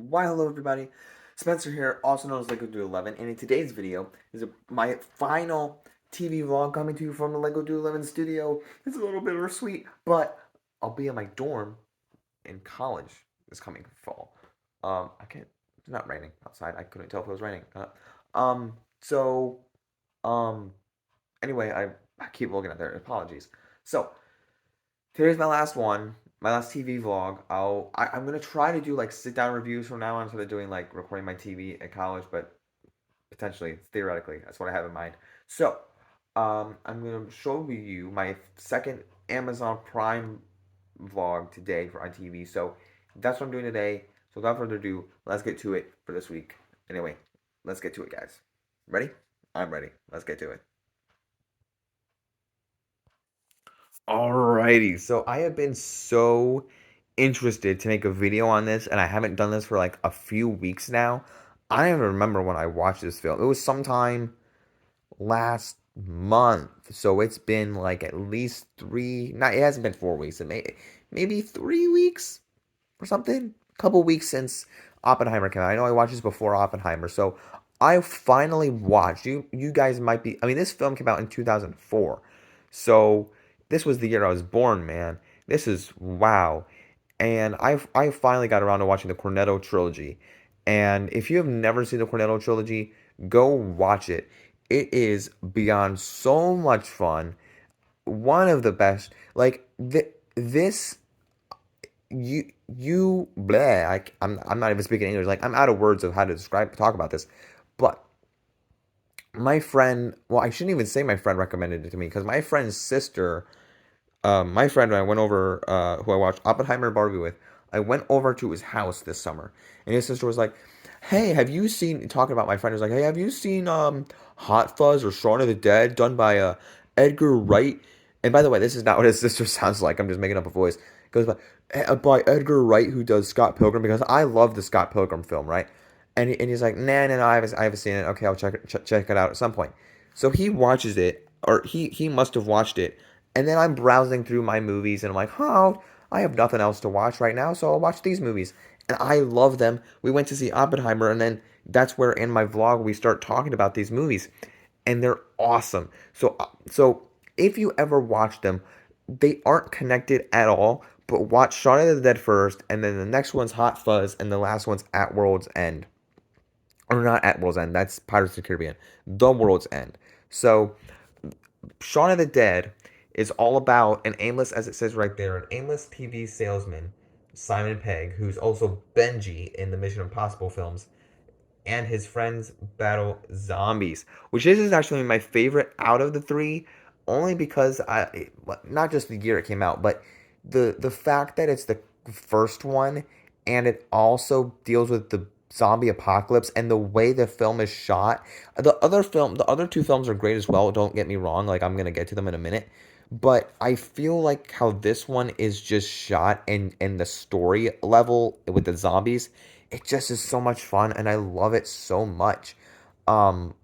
Why, hello everybody. Spencer here, also known as Lego Dude 11, and in today's video is my final TV vlog coming to you from the Lego Dude 11 studio. It's a little bittersweet, but I'll be in my dorm in college this coming fall. I can't. It's not raining outside. I couldn't tell if it was raining. Um. So. Um. Anyway, I keep looking at their apologies. So today's my last one, my last TV vlog. I'm gonna try to do like sit down reviews from now on instead of doing like recording my TV at college, but potentially, theoretically, that's what I have in mind. So, I'm gonna show you my second Amazon Prime vlog today for on TV. So that's what I'm doing today. So without further ado, let's get to it for this week. Anyway, let's get to it, guys. Ready? I'm ready. Let's get to it. Alrighty, so I have been so interested to make a video on this, and I haven't done this for like a few weeks now. I don't even remember when I watched this film. It was sometime last month, so it's been like at least three. Not it hasn't been 4 weeks. Maybe 3 weeks or something. A couple weeks since Oppenheimer came out. I know I watched this before Oppenheimer, so I finally watched. You guys might be. I mean, this film came out in 2004, so this was the year I was born, man. This is wow. And I finally got around to watching the Cornetto trilogy. And if you have never seen the Cornetto trilogy, go watch it. It is beyond so much fun. One of the best. Like this you bleh, I'm not even speaking English. Like I'm out of words of how to talk about this. But my friend, well, I shouldn't even say my friend recommended it to me because my friend's sister, my friend I went over, who I watched Oppenheimer and Barbie with, I went over to his house this summer, and his sister was like, "Hey, have you seen?" Talking about my friend was like, "Hey, have you seen Hot Fuzz or Shaun of the Dead done by Edgar Wright?" And by the way, this is not what his sister sounds like. I'm just making up a voice. It goes by Edgar Wright, who does Scott Pilgrim, because I love the Scott Pilgrim film, right? And he's like, nah, no, no, I haven't seen it. Okay, I'll check it out at some point. So he watches it, or he must have watched it, and then I'm browsing through my movies, and I'm like, oh, I have nothing else to watch right now, so I'll watch these movies. And I love them. We went to see Oppenheimer, and then that's where in my vlog we start talking about these movies, and they're awesome. So if you ever watch them, they aren't connected at all. But watch Shaun of the Dead first, and then the next one's Hot Fuzz, and the last one's At World's End, or not At World's End. That's Pirates of the Caribbean. The World's End. So Shaun of the Dead is all about an aimless, as it says right there, an aimless TV salesman, Simon Pegg, who's also Benji in the Mission Impossible films, and his friends battle zombies, which is actually my favorite out of the three, only because not just the year it came out, but the fact that it's the first one, and it also deals with the zombie apocalypse and the way the film is shot. The other two films are great as well. Don't get me wrong. Like I'm gonna get to them in a minute. But I feel like how this one is just shot in the story level with the zombies, it just is so much fun and I love it so much. Um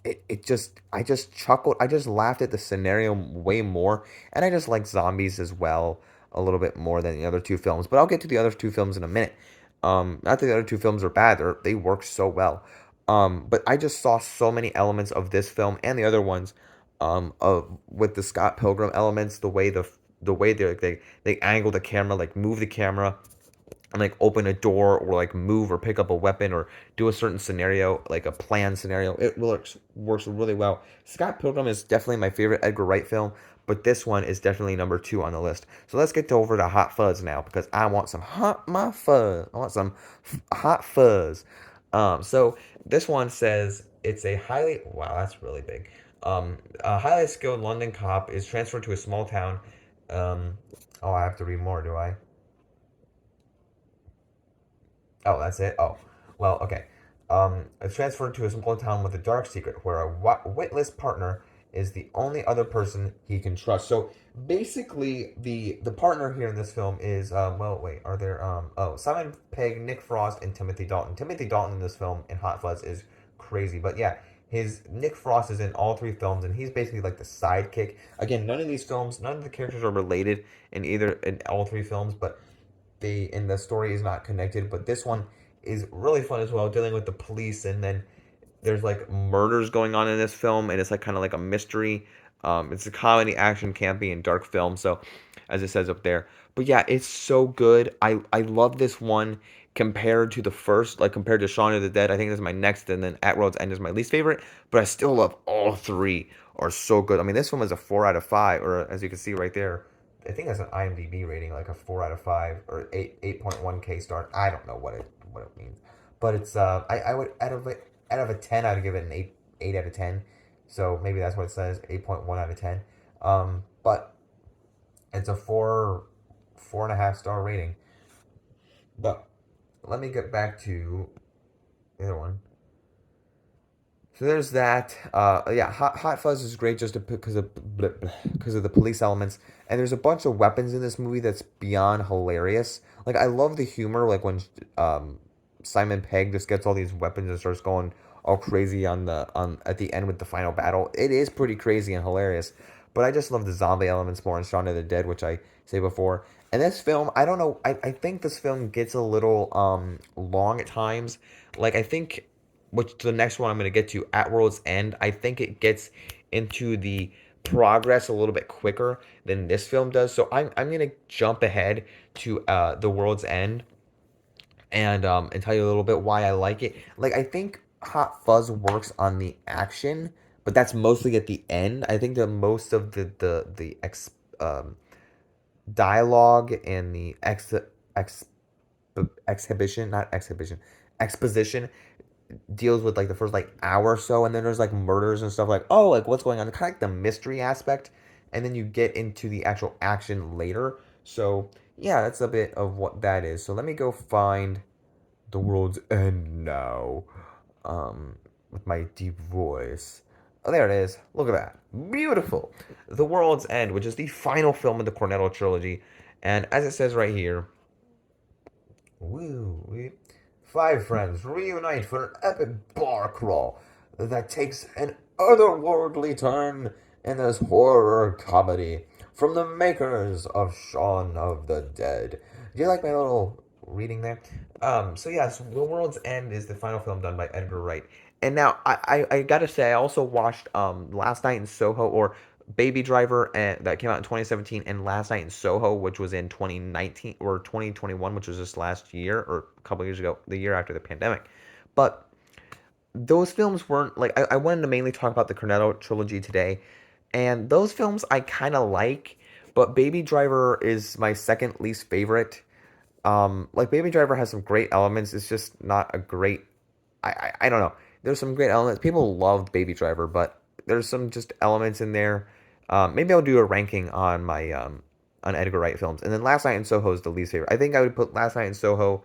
it just I just chuckled. I just laughed at the scenario way more, and I just like zombies as well a little bit more than the other two films. But I'll get to the other two films in a minute. Not that the other two films are bad; they work so well. But I just saw so many elements of this film and the other ones, of with the Scott Pilgrim elements, the way they angle the camera, like move the camera and like open a door or like move or pick up a weapon or do a certain scenario, like a planned scenario. It works really well. Scott Pilgrim is definitely my favorite Edgar Wright film, but this one is definitely number two on the list. So let's get over to Hot Fuzz now because I want some fuzz. I want some hot fuzz. So this one says it's a highly wow, that's really big. A highly skilled London cop is transferred to a small town. Um, oh, I have to read more, do I? Oh, that's it? Oh, well, okay. It's transferred to a small town with a dark secret where a witless partner is the only other person he can trust. So basically, the partner here in this film is well, wait, are there Simon Pegg, Nick Frost, and Timothy Dalton. Timothy Dalton in this film in Hot Fuzz is crazy, but yeah, his Nick Frost is in all three films, and he's basically like the sidekick. Again, none of these films, none of the characters are related in all three films, but the story is not connected, but this one is really fun as well, dealing with the police, and then there's like murders going on in this film, and it's like kind of like a mystery. It's a comedy, action, campy, and dark film. So, as it says up there, but yeah, it's so good. I love this one compared to the first, like compared to Shaun of the Dead. I think this is my next, and then At World's End is my least favorite. But I still love all three. Are so good. I mean, this film is a 4 out of 5, or as you can see right there, I think that's an IMDb rating, like a 4 out of 5 or 8.1K star. I don't know what it means, but it's I would out of a 10, I'd give it an 8 out of 10. So maybe that's what it says, 8.1 out of 10. But it's a 4.5 star rating. But let me get back to the other one. So there's that. Yeah, Hot Fuzz is great just because of the police elements, and there's a bunch of weapons in this movie that's beyond hilarious. Like I love the humor, like when Simon Pegg just gets all these weapons and starts going all crazy on at the end with the final battle. It is pretty crazy and hilarious. But I just love the zombie elements more in Shaun of the Dead, which I say before. And this film, I don't know, I think this film gets a little long at times. Like I think which the next one I'm going to get to, At World's End, I think it gets into the progress a little bit quicker than this film does. So I'm going to jump ahead to The World's End and tell you a little bit why I like it. Like I think Hot Fuzz works on the action, but that's mostly at the end. I think that most of the dialogue and the ex exhibition, not exhibition, exposition deals with like the first like hour or so, and then there's like murders and stuff like, oh, like what's going on, kind of like the mystery aspect, and then you get into the actual action later. So yeah, that's a bit of what that is. So let me go find The World's End now, with my deep voice. Oh, there it is. Look at that. Beautiful. The World's End, which is the final film of the Cornetto trilogy. And as it says right here, woo, five friends reunite for an epic bar crawl that takes an otherworldly turn in this horror comedy from the makers of Shaun of the Dead. Do you like my little reading there? So yeah, so The World's End is the final film done by Edgar Wright. And now I gotta say, I also watched Last Night in Soho, or Baby Driver, and that came out in 2017, and Last Night in Soho, which was in 2019 or 2021, which was just last year or a couple years ago, the year after the pandemic. But those films weren't like I wanted to mainly talk about the Cornetto trilogy today, and those films I kind of like, but Baby Driver is my second least favorite. Like Baby Driver has some great elements. It's just not a great. I don't know. There's some great elements. People loved Baby Driver, but there's some just elements in there. Maybe I'll do a ranking on my on Edgar Wright films, and then Last Night in Soho is the least favorite. I think I would put Last Night in Soho,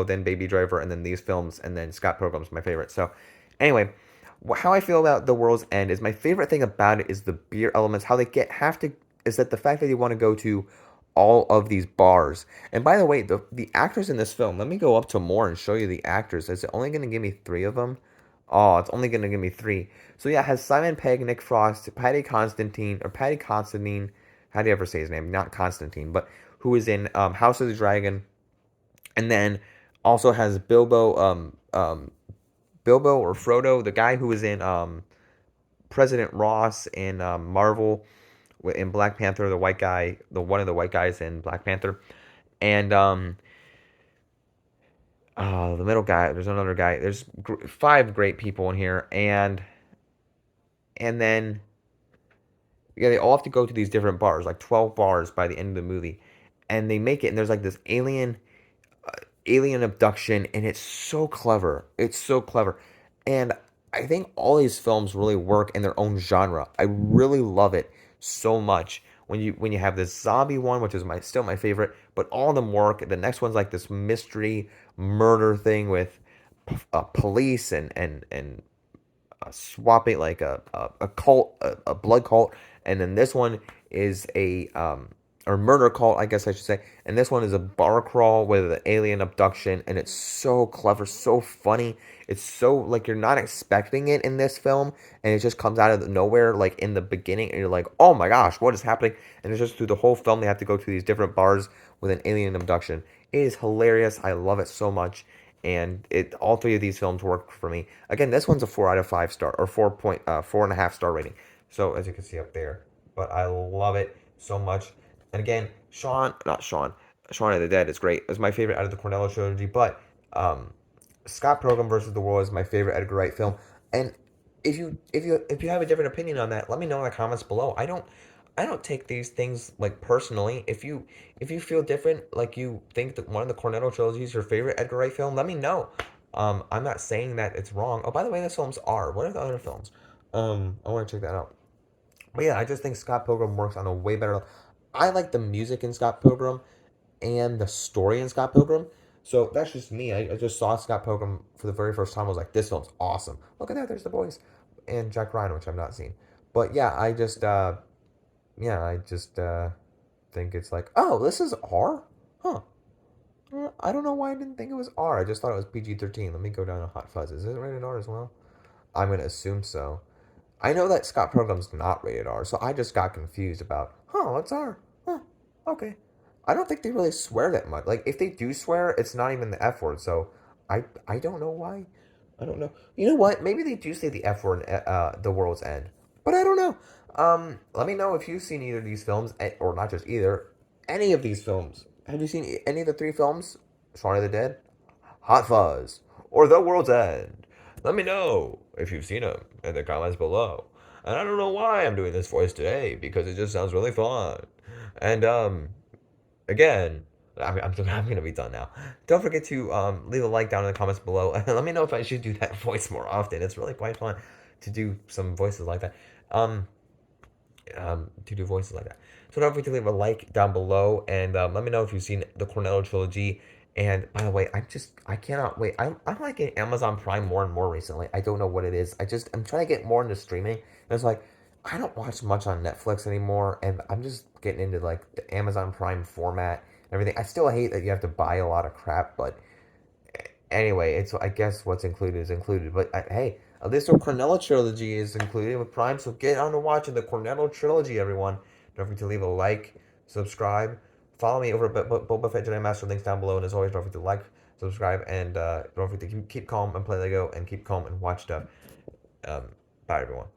then Baby Driver, and then these films, and then Scott Pilgrim's my favorite. So, anyway, how I feel about The World's End is my favorite thing about it is the beer elements. How they get have to is that the fact that you want to go to all of these bars. And by the way, the actors in this film, let me go up to more and show you the actors. Is it only going to give me three of them? Oh, it's only going to give me three. So yeah, it has Simon Pegg, Nick Frost, Patty Constantine. How do you ever say his name? Not Constantine, but who is in House of the Dragon, and then also has Bilbo or Frodo, the guy who was in President Ross in Marvel, in Black Panther, the white guy, the one of the white guys in Black Panther, and the middle guy. There's another guy. There's five great people in here, and then yeah, they all have to go to these different bars, like 12 bars by the end of the movie, and they make it. And there's like this alien abduction, and it's so clever. It's so clever, and I think all these films really work in their own genre. I really love it so much. When you have this zombie one, which is my still my favorite, but all of them work. The next one's like this mystery murder thing with police and swapping like a cult, a blood cult, and then this one is a or murder cult, I guess I should say. And this one is a bar crawl with an alien abduction, and it's so clever, so funny. It's so like you're not expecting it in this film, and it just comes out of nowhere, like in the beginning, and you're like, oh my gosh, what is happening? And it's just through the whole film they have to go to these different bars with an alien abduction. It is hilarious. I love it so much. and it all three of these films work for me. Again, this one's a 4 out of 5 star or 4.4.5 star rating. So as you can see up there, but I love it so much. And again, Shaun of the Dead is great. It's my favorite out of the Cornetto trilogy, but um, Scott Pilgrim versus the World is my favorite Edgar Wright film. And if you have a different opinion on that, let me know in the comments below. I don't take these things like personally. If you feel different, like you think that one of the Cornetto trilogies is your favorite Edgar Wright film, let me know. I'm not saying that it's wrong. Oh, by the way, those films are. What are the other films? I want to check that out. But yeah, I just think Scott Pilgrim works on a way better. I like the music in Scott Pilgrim and the story in Scott Pilgrim. So that's just me. I just saw Scott Pilgrim for the very first time. I was like, this film's awesome. Look at that. There's the boys and Jack Ryan, which I've not seen. But yeah, I just think it's like, oh, this is R? Huh. I don't know why I didn't think it was R. I just thought it was PG-13. Let me go down to Hot Fuzz. Is it rated R as well? I'm going to assume so. I know that Scott Pilgrim's not rated R, so I just got confused about, what's R? Huh, okay. I don't think they really swear that much. Like, if they do swear, it's not even the F word, so I don't know why. I don't know. You know what? Maybe they do say the F word in The World's End, but I don't know. Let me know if you've seen either of these films, or not just either, any of these films. Have you seen any of the three films? Shaun of the Dead, Hot Fuzz, or The World's End? Let me know if you've seen them in the comments below. And I don't know why I'm doing this voice today because it just sounds really fun. And again, I'm gonna be done now. Don't forget to leave a like down in the comments below and let me know if I should do that voice more often. It's really quite fun to do some voices like that. Um, to do voices like that. So don't forget to leave a like down below and let me know if you've seen the Cornetto trilogy. And by the way, I cannot wait. I'm liking Amazon Prime more and more recently. I don't know what it is. I'm trying to get more into streaming. And it's like I don't watch much on Netflix anymore, and I'm just getting into like the Amazon Prime format and everything. I still hate that you have to buy a lot of crap, but anyway, it's I guess what's included is included. But hey, at least the Cornetto trilogy is included with Prime, so get on to watching the Cornetto trilogy, everyone. Don't forget to leave a like, subscribe, follow me over at Boba Fett Jedi Master. Links down below, and as always, don't forget to like, subscribe, and don't forget to keep calm and play Lego, and keep calm and watch stuff. Um, bye, everyone.